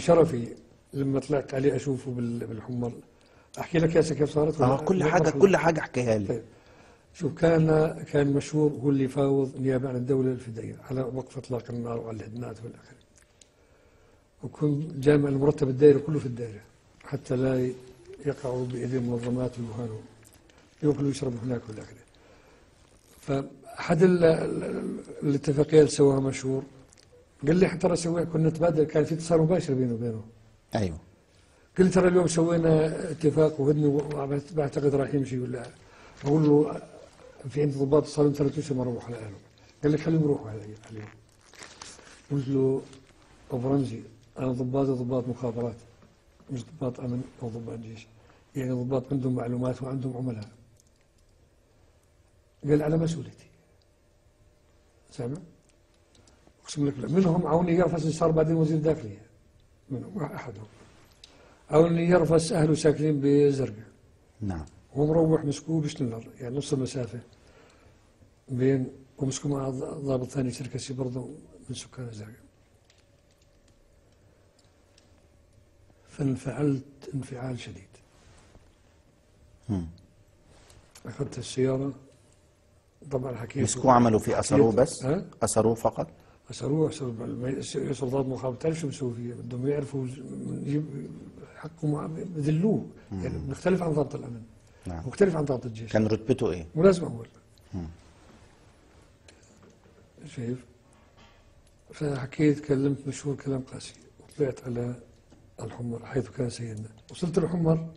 شرفي لما طلعت عليه اشوفه بالحمر. احكي لك يا كيف صارت؟ كل حاجه احكيها لي. طيب شوف، كان مشهور هو اللي يفاوض نيابه عن الدوله الفدائيه على وقف اطلاق النار وعلى الهدنات والاخر. وكنت جامع المرتب الدائري كله في الدائره حتى لا يقعوا بايدي المنظمات ويهانوا، ياكلوا ويشربوا هناك والاخر. فاحد الاتفاقيات اللي سواها مشهور قال لي ترى سوينا، كنا نتبادل، كان في اتصال مباشر بينه وبينه. ايوه. قلت ترى اليوم سوينا اتفاق وهدنه وبعتقد راح يمشي ولا. بقول له في عندي ضباط صار 3 اشهر ما روحوا لأهلهم. قال لي خليهم يروحوا اليوم. قلت له ابو رمزي انا ضباط مخابرات مش ضباط امن او ضباط جيش، يعني ضباط عندهم معلومات وعندهم عملاء. قال على مسؤوليتي. سامع؟ اقسم لك منهم عوني يرفس اللي صار بعدين وزير داخليه، منهم احدهم عوني يرفس اهله ساكنين بزرقاء. نعم. هو مروح مسكوه بشنلر، يعني نص المسافه بين، ومسكوه مع ضابط ثاني شركسي برضه من سكان الزرقاء. فانفعلت انفعال شديد. اخذت السياره، طبعا حكيت. مسكوه عملوا فيه اسروه بس؟ اسروه فقط؟ اسروه سلطات مخابرات. تعرف شو بسوي فيه؟ بدهم يعرفوا يجيب حقهم، بذلوه. يعني مختلف عن ضابط الامن. نعم. مختلف عن ضابط الجيش. كان رتبته ايه؟ ملازم اول. شايف؟ فحكيت، كلمت مشهور كلام قاسي، وطلعت على الحمر حيث كان سيدنا. وصلت الحمر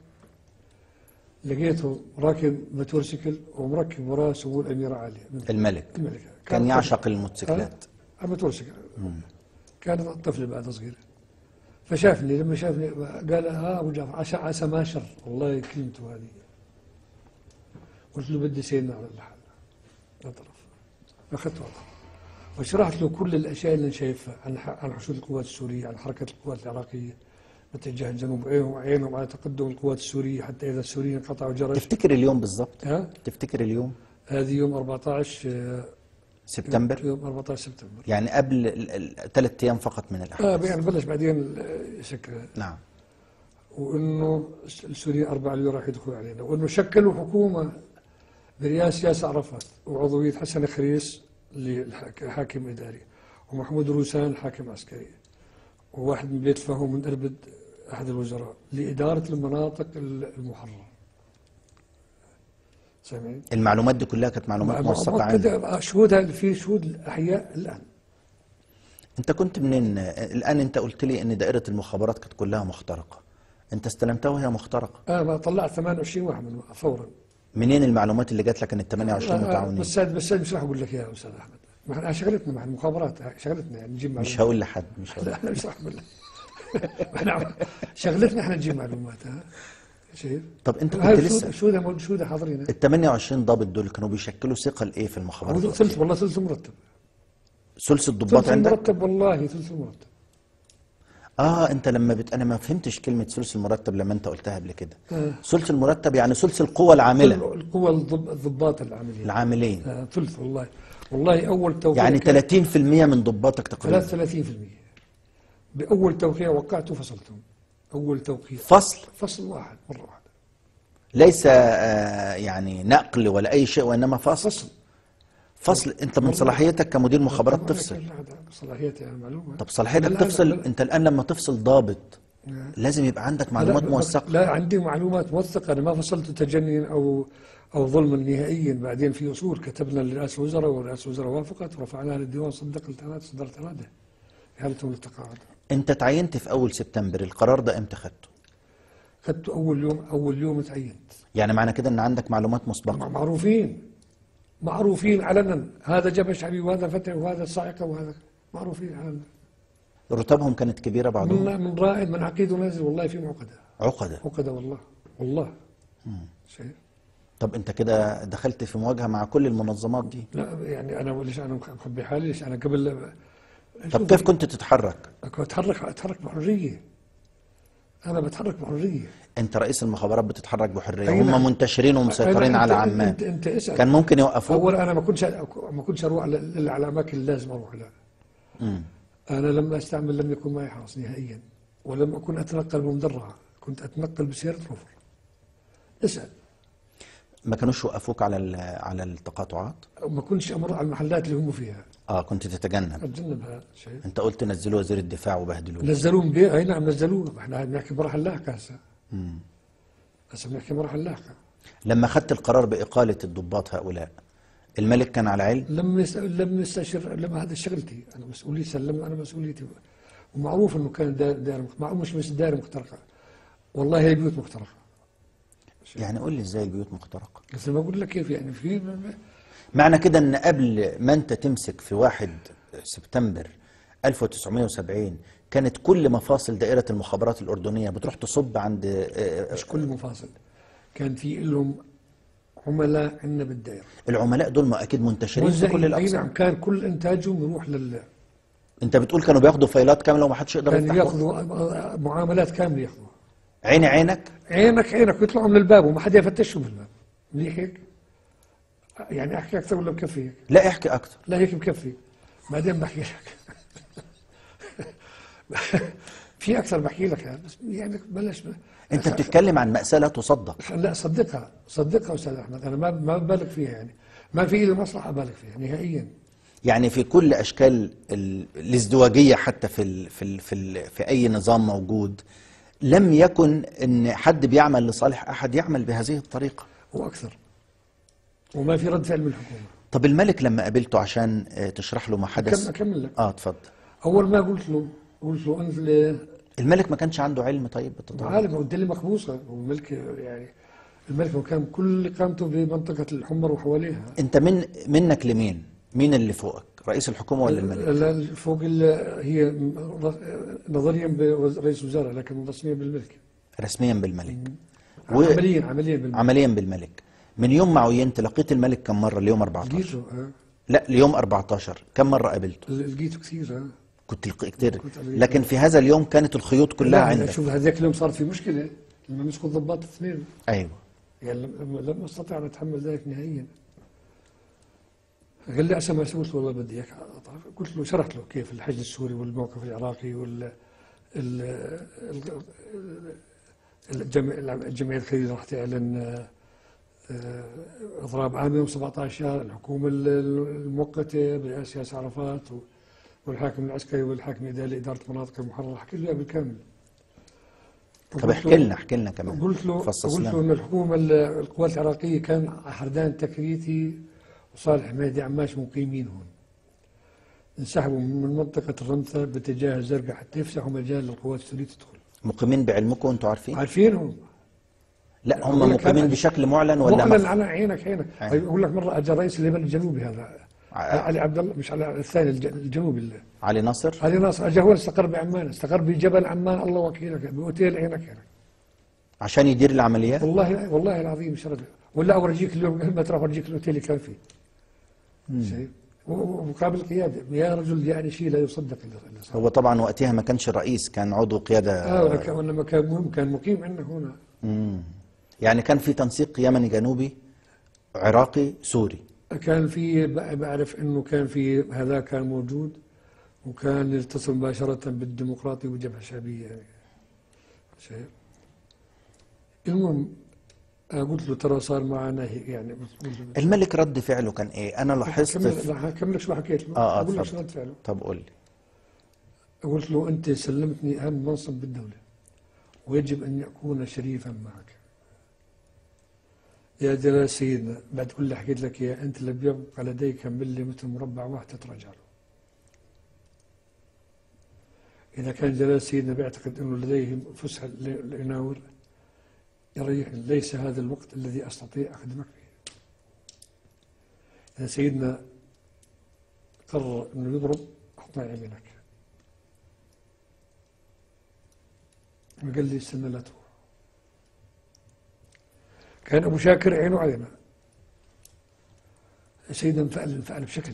لقيته راكب موتورسيكل ومركب وراه سمو الاميره عاليه. الملك كان يعشق الموتوسيكلات. موتورسيكل. كانت طفل بعد صغير. فشافني، لما شافني قال ابو جعفر عسى ما شر، والله كلمته هذه. قلت له بدي سيدنا على الحال لا طرف. اخذته وشرحت له كل الاشياء اللي شايفها عن حشود القوات السوريه، عن حركه القوات العراقيه باتجاه الجنوب، عينهم على تقدم القوات السوريه حتى اذا السوريين انقطعوا جرش. تفتكر اليوم بالضبط؟ تفتكر اليوم؟ هذه يوم 14 سبتمبر. يوم 14 سبتمبر، يعني قبل 3 ايام فقط من الاحداث. يعني بلش بعدين يسكر. نعم. وانه السوريين 4 اليوم راح يدخلوا علينا، وانه شكلوا حكومه برئاسه ياسر عرفات وعضويه حسن خريس للحاكم اداري، ومحمود روسان حاكم عسكري، وواحد من بيت فهم من اربد احد الوزراء لاداره المناطق المحرره. سامعين؟ المعلومات دي كلها كانت معلومات موثقه عندك؟ شهودها، في شهود الاحياء الان. انت كنت منين؟ الان انت قلت لي ان دائره المخابرات كانت كلها مخترقه، انت استلمتها وهي مخترقه؟ ما طلعت 28 واحد من فورا. منين المعلومات اللي جات لك ان ال 28 متعاونين؟ بس مش راح اقول لك اياها يا استاذ احمد، ما احنا شغلتنا مع المخابرات، شغلتنا يعني نجيب معلومات. مش هقول لحد، لا انا مش راح اقول لك. احنا شغلتنا احنا نجيب معلومات. شايف؟ طب انت كنت لسه شو ده حاضرين. ال 28 ضابط دول كانوا بيشكلوا ثقل ايه في المخابرات؟ ثلث، والله ثلث مرتب. ثلث الضباط عندك؟ ثلث المرتب، والله ثلث المرتب. انت لما انا ما فهمتش كلمه ثلث المرتب لما انت قلتها قبل كده. ثلث المرتب يعني ثلث القوى العامله. القوى الضباط العاملين. ثلث والله اول توقيع يعني 30% من ضباطك تقريبا. 33%. باول توقيع وقعته فصلتهم. اول توقيع فصل واحد مره واحده. ليس يعني نقل ولا اي شيء، وانما فصل. انت من صلاحيتك كمدير مخابرات تفصل. صلاحيتي انا معلومه. طب صلاحيتك تفصل؟ انت الان لما تفصل ضابط لازم يبقى عندك معلومات موثقه. لا عندي معلومات موثقه، انا ما فصلت تجنيا او ظلما نهائيا. بعدين في اصول كتبنا لرئاسه الوزراء، ورئاسه الوزراء وافقت ورفعناها للديوان، صدرت اراده في حاله التقاعد. انت تعينت في اول سبتمبر، القرار ده امتى خدته؟ خدته اول يوم تعينت. يعني معنى كده ان عندك معلومات مسبقه؟ معروفين علنا، هذا جبش علي وهذا فتح وهذا صاعقه وهذا معروفين علنا. رتبهم كانت كبيره بعضهم؟ من رائد من عقيد ونازل، والله في عقده والله. شايف؟ طب انت كده دخلت في مواجهه مع كل المنظمات دي؟ لا يعني انا ليش انا مخبي حالي؟ ليش انا قبل؟ طب كيف كنت تتحرك؟ اتحرك بحريه. انا بتحرك بحريه. انت رئيس المخابرات بتتحرك بحريه، هم منتشرين ومسيطرين على عمان. انت اسال. كان ممكن يوقفوك؟ اول انا ما كنتش اروح على الاماكن اللي لازم اروح لها. انا لما استعمل لم يكن معي حرس نهائيا. ولم أكن أتنقل بمدرعة، كنت أتنقل بسيارة رفر. اسأل. ما كانوش وقفوك على التقاطعات؟ ما كنتش أمر على المحلات اللي هم فيها. كنت تتجنب. أتجنب هذا الشيء. انت قلت نزلوا وزير الدفاع وبهدلوه. نزلوه من أي نعم نزلوه، احنا بنحكي مراحل لاحقة هسه. هسه بنحكي مراحل لاحقة. لما أخذت القرار بإقالة الضباط هؤلاء، الملك كان على علم؟ لم يستشر، لما هذا شغلتي أنا، مسؤوليتي سلم، أنا مسؤوليتي. ومعروف إنه كان دائرة معروف، مش دائرة مخترقة، والله هي بيوت مخترقة. يعني قول لي ازاي البيوت مخترقة؟ بس بقول لك كيف يعني. في معنى كده ان قبل ما انت تمسك في 1 سبتمبر 1970 كانت كل مفاصل دائرة المخابرات الأردنية بتروح تصب عند مش كل مفاصل، كان في لهم عملاء عندنا بالدائرة. العملاء دول ما أكيد منتشرين في كل أي الأقسام. نعم، كان كل إنتاجهم يروح أنت بتقول كانوا بياخدوا فايلات كاملة وما حدش يقدر كانوا يفتح ياخذوا معاملات كاملة ياخذوها. عيني عينك؟ عينك ويطلعوا من الباب وما حدا يفتشهم بالباب. منيح هيك؟ يعني أحكي أكثر ولا بكفي هيك؟ لا احكي أكثر. لا هيك بكفي، بعدين بحكي لك. في أكثر بحكي لك يعني، بس يعني بلاش. أنت بتتكلم عن مأساة لا تصدق. لا صدقها أستاذ أحمد، أنا ما ببالغ فيها يعني، ما في لي مصلحة أبالغ فيها نهائيا. يعني في كل أشكال الازدواجية، حتى في أي نظام موجود، لم يكن أن حد بيعمل لصالح أحد يعمل بهذه الطريقة. وأكثر، وما في رد فعل من الحكومة. طب الملك لما قابلته عشان تشرح له ما حدث؟ أكمل لك. اتفضل. أول ما قلت له أنت الملك ما كانش عنده علم طيب بالتطور؟ عالم، والدنيا مخبوصة، والملك يعني الملك كان كل إقامته بمنطقة الحمر وحواليها. أنت منك لمين؟ مين اللي فوقك؟ رئيس الحكومة ولا الملك؟ لا فوق هي نظريا برئيس وزراء، لكن رسميا بالملك. رسميا بالملك. عمليا بالملك. من يوم ما عينت لقيت الملك كم مرة؟ اليوم 14؟ لقيته. لا اليوم 14 كم مرة قابلته؟ لقيته كثير. كنت كتير، لكن في هذا اليوم كانت الخيوط كلها عندك. شوف هذاك اليوم صار في مشكلة لما مسكوا الضباط الاثنين. ايوه. يعني لم استطع ان اتحمل ذلك نهائيا. قال لي عشان ما سويت له والله بدي اياك. قلت له، شرحت له كيف الحشد السوري والموقف العراقي الجمعية الخليجية راح تعلن اضراب عام يوم 17، الحكومة المؤقتة برئاسة ياسر عرفات والحاكم العسكري والحاكم الإداري لإدارة المناطق المحررة. حكيت له بالكامل. طب احكي لنا كمان. قلت له ان الحكومة القوات العراقية كان حردان تكريتي وصالح حميدي عماش مقيمين هون، انسحبوا من منطقة الرمثة باتجاه الزرقاء حتى يفسحوا مجال للقوات السورية تدخل. مقيمين بعلمكم وانتم عارفين؟ عارفينهم. لا هم مقيمين بشكل معلن ولا معلن على عينك. اقول لك مرة اجى رئيس اليمن الجنوبي هذا علي عبد الله، مش على الثاني الجنوبي علي ناصر اجى هو استقر بعمان، استقر بجبل عمان، الله وكيلك، باوتيل عينك. عشان يدير العمليات. والله العظيم شرف. ولا اورجيك اليوم قبل ما تروح اورجيك الاوتيل اللي كان فيه. شايف؟ ومقابل قياده يا رجل، يعني شيء لا يصدق. هو طبعا وقتها ما كانش رئيس، كان عضو قياده. ولما كان مقيم عندنا هنا. يعني كان في تنسيق يمني جنوبي عراقي سوري. كان في، بعرف انه كان في هذا كان موجود، وكان يتصل مباشره بالديمقراطي والجبهه الشعبيه يعني. شايف؟ المهم قلت له ترى صار معنا يعني. الملك رد فعله كان ايه؟ انا لاحظت. هكمل لك شو حكيت له. اقول لك شو رد فعله. طب قول لي. قلت له انت سلمتني اهم منصب بالدوله، ويجب ان اكون شريفا معك. يا جلال سيدنا، بعد كل اللي حكيت لك اياه، انت اللي بيبقى لديك ملي مربع واحد تتراجع له. اذا كان جلال سيدنا بيعتقد انه لديه فسحه ليناول، يريحني، ليس هذا الوقت الذي استطيع اخدمك فيه. اذا سيدنا قرر انه يضرب، اعطاه يمينك. قال لي استنى لا تروح. كان ابو شاكر عينه علينا. سيدنا انفعل بشكل.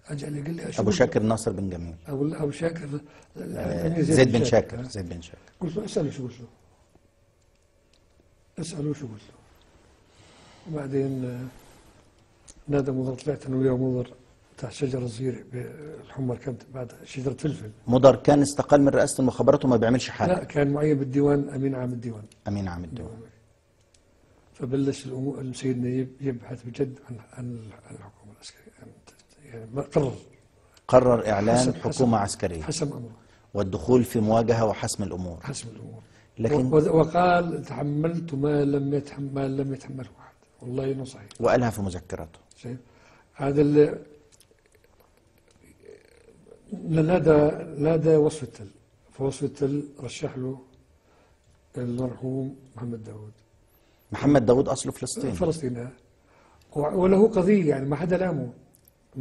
اجى قال لي ابو شاكر ناصر بن جميل. ابو شاكر زيد بن شاكر. قلت له اساله شو قلت له. اساله شو قلت له. وبعدين نادى مضر، طلعت انا وياه مضر تحت شجرة صغيرة، الحمر كانت بعد شجرة فلفل. مضر كان استقال من رئاسة المخابرات وما بيعملش حاجة. لا، كان معين بالديوان أمين عام الديوان. أمين عام الديوان. فبلش السيد نايب يبحث بجد عن الحكومة العسكرية، يعني قرر إعلان حكومة عسكرية، حسم أمره، والدخول في مواجهة وحسم الأمور. لكن وقال تحملت ما لم يتحمله أحد، والله إنه صحيح، وقالها في مذكراته. هذا اللي نادى وصف التل، فوصف التل رشح له المرحوم محمد داود أصله فلسطيني، وله قضية، يعني ما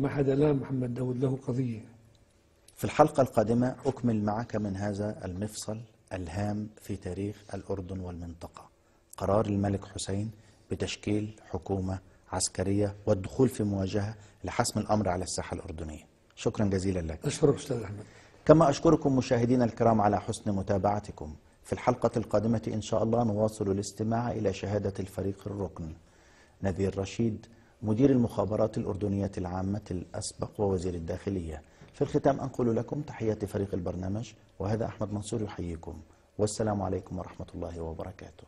حدا لام محمد داود، له قضية. في الحلقة القادمة أكمل معك من هذا المفصل الهام في تاريخ الأردن والمنطقة، قرار الملك حسين بتشكيل حكومة عسكرية والدخول في مواجهة لحسم الأمر على الساحة الأردنية. شكرا جزيلا لك. أشكرك أستاذ أحمد. كما أشكركم مشاهدينا الكرام على حسن متابعتكم. في الحلقة القادمة إن شاء الله نواصل الاستماع إلى شهادة الفريق الركن نذير رشيد، مدير المخابرات الأردنية العامة الأسبق ووزير الداخلية. في الختام أنقل لكم تحيات فريق البرنامج، وهذا أحمد منصور يحييكم، والسلام عليكم ورحمة الله وبركاته.